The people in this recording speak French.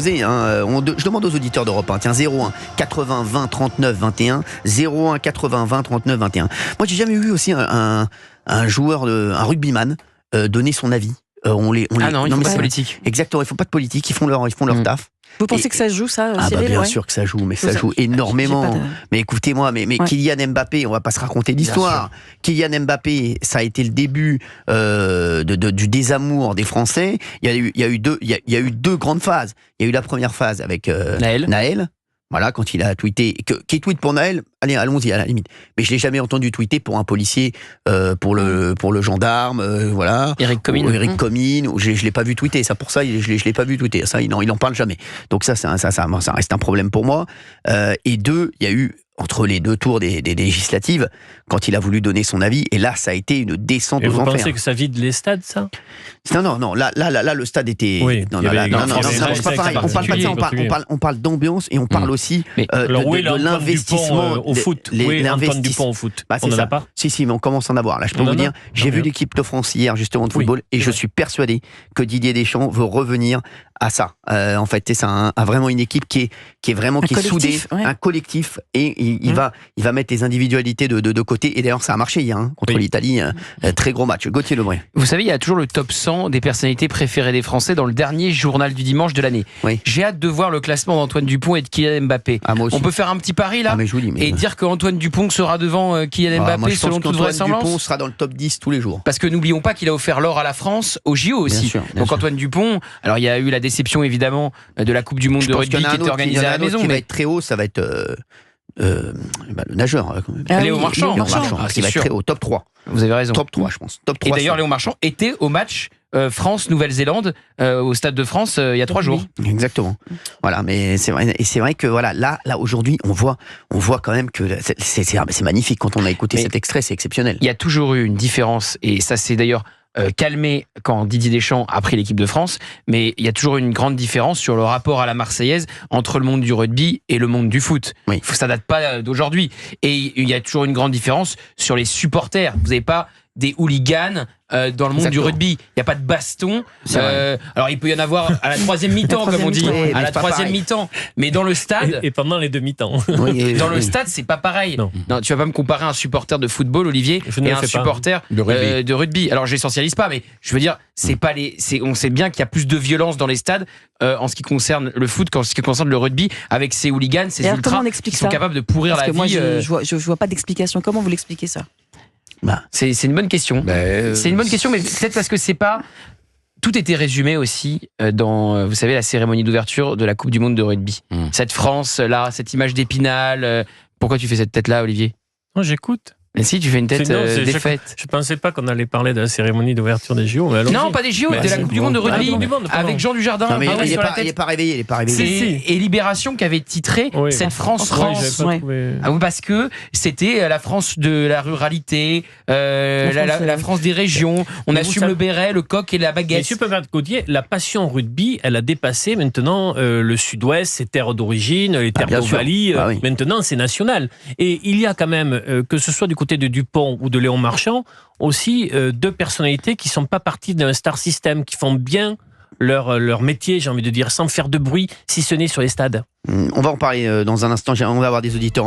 Je demande aux auditeurs d'Europe 1, tiens, 01 80 20 39 21, 01 80 20 39 21. Moi, j'ai jamais vu aussi un joueur, un rugbyman donner son avis. Ils font pas de politique. Exactement, ils font pas de politique, ils font leur taf. Vous pensez que ça se joue, ça, Cyril? Bien sûr que ça joue, mais ça joue énormément. Mais écoutez-moi, mais Kylian Mbappé, on va pas se raconter l'histoire. Kylian Mbappé, ça a été le début du désamour des Français. Il y a eu deux grandes phases. Il y a eu la première phase avec Naël. Voilà, quand il a tweeté, qui tweet pour Naël, allons-y à la limite. Mais je l'ai jamais entendu tweeter pour un policier, pour le gendarme, voilà. Eric Comines. Eric Comines, je l'ai pas vu tweeter. Ça pour ça, je l'ai pas vu tweeter. Ça, il en parle jamais. Donc ça reste un problème pour moi. Et deux, il y a eu entre les deux tours des législatives, quand il a voulu donner son avis, et là, ça a été une descente aux enfers. Vous pensez que ça vide les stades, ça? Non, là, le stade était... Oui, c'est pas pareil, on parle pas de ça, on parle d'ambiance, et on parle aussi de l'investissement... au foot. Antoine Dupont au foot. On n'en a pas? Si, mais on commence à en avoir. Là, je peux vous dire, j'ai vu l'équipe de France hier, justement, de football, et je suis persuadé que Didier Deschamps veut revenir à ça. En fait, c'est ça, vraiment une équipe qui est soudée, un collectif, et il va mettre les individualités de côté. Et d'ailleurs, ça a marché hier contre l'Italie. Très gros match. Gauthier Lebray. Vous savez, il y a toujours le top 100 des personnalités préférées des Français dans le dernier journal du dimanche de l'année. Oui. J'ai hâte de voir le classement d'Antoine Dupont et de Kylian Mbappé. On peut faire un petit pari là et dire qu'Antoine Dupont sera devant Kylian Mbappé selon toute vraisemblance. Dupont sera dans le top 10 tous les jours. Parce que n'oublions pas qu'il a offert l'or à la France au JO aussi. Bien sûr. Antoine Dupont, alors il y a eu la déception évidemment de la Coupe du Monde de rugby qui était organisée à la maison. Qui va être très haut, ça va être... le nageur. Léo Marchand. Qui va être très haut, top 3. Vous avez raison. Top 3, je pense. Top 3, et d'ailleurs, Léo Marchand était au match France-Nouvelle-Zélande au Stade de France il y a 3 jours. Exactement. Voilà, mais c'est vrai que voilà, là aujourd'hui, on voit quand même que c'est magnifique quand on a écouté cet extrait, c'est exceptionnel. Il y a toujours eu une différence, et ça c'est d'ailleurs calmé quand Didier Deschamps a pris l'équipe de France, mais il y a toujours une grande différence sur le rapport à la Marseillaise entre le monde du rugby et le monde du foot. Oui. Ça date pas d'aujourd'hui. Et il y a toujours une grande différence sur les supporters. Vous n'avez pas des hooligans dans le monde du rugby. Il n'y a pas de baston. Alors il peut y en avoir à la troisième mi-temps, comme on dit, à la troisième mi-temps. Mais dans le stade... Et pendant les deux mi-temps. Dans le stade, c'est pas pareil. Non, tu vas pas me comparer un supporter de football, Olivier, et un supporter de rugby. Alors j'essentialise pas, mais je veux dire, on sait bien qu'il y a plus de violence dans les stades en ce qui concerne le foot qu'en ce qui concerne le rugby, avec ces hooligans, ces ultras qui sont capables de pourrir la vie. Parce que moi, je vois pas d'explication. Comment vous l'expliquez ça? C'est une bonne question. C'est une bonne question, mais peut-être parce que c'est pas... Tout était résumé aussi dans, vous savez, la cérémonie d'ouverture de la Coupe du Monde de rugby. Cette France-là, cette image d'Épinal. Pourquoi tu fais cette tête-là, Olivier? Non, j'écoute. Mais si, tu fais une tête défaite. Je pensais pas qu'on allait parler de la cérémonie d'ouverture des JO. Non, pas des JO, de la Coupe du Monde de rugby, avec Jean Dujardin. Non, mais il est pas réveillé. Et Libération qui avait titré cette France. Parce que c'était la France de la ruralité, la France des régions. On assume le béret, le coq et la baguette. Mais si je peux me permettre, Gauthier, la passion rugby, elle a dépassé maintenant le sud-ouest, ses terres d'origine, les terres d'Ovalie. Maintenant, c'est national. Et il y a quand même, que ce soit du côté de Dupont ou de Léon Marchand, aussi deux personnalités qui ne sont pas parties d'un star system, qui font bien leur métier, j'ai envie de dire, sans faire de bruit, si ce n'est sur les stades. On va en parler dans un instant, on va avoir des auditeurs.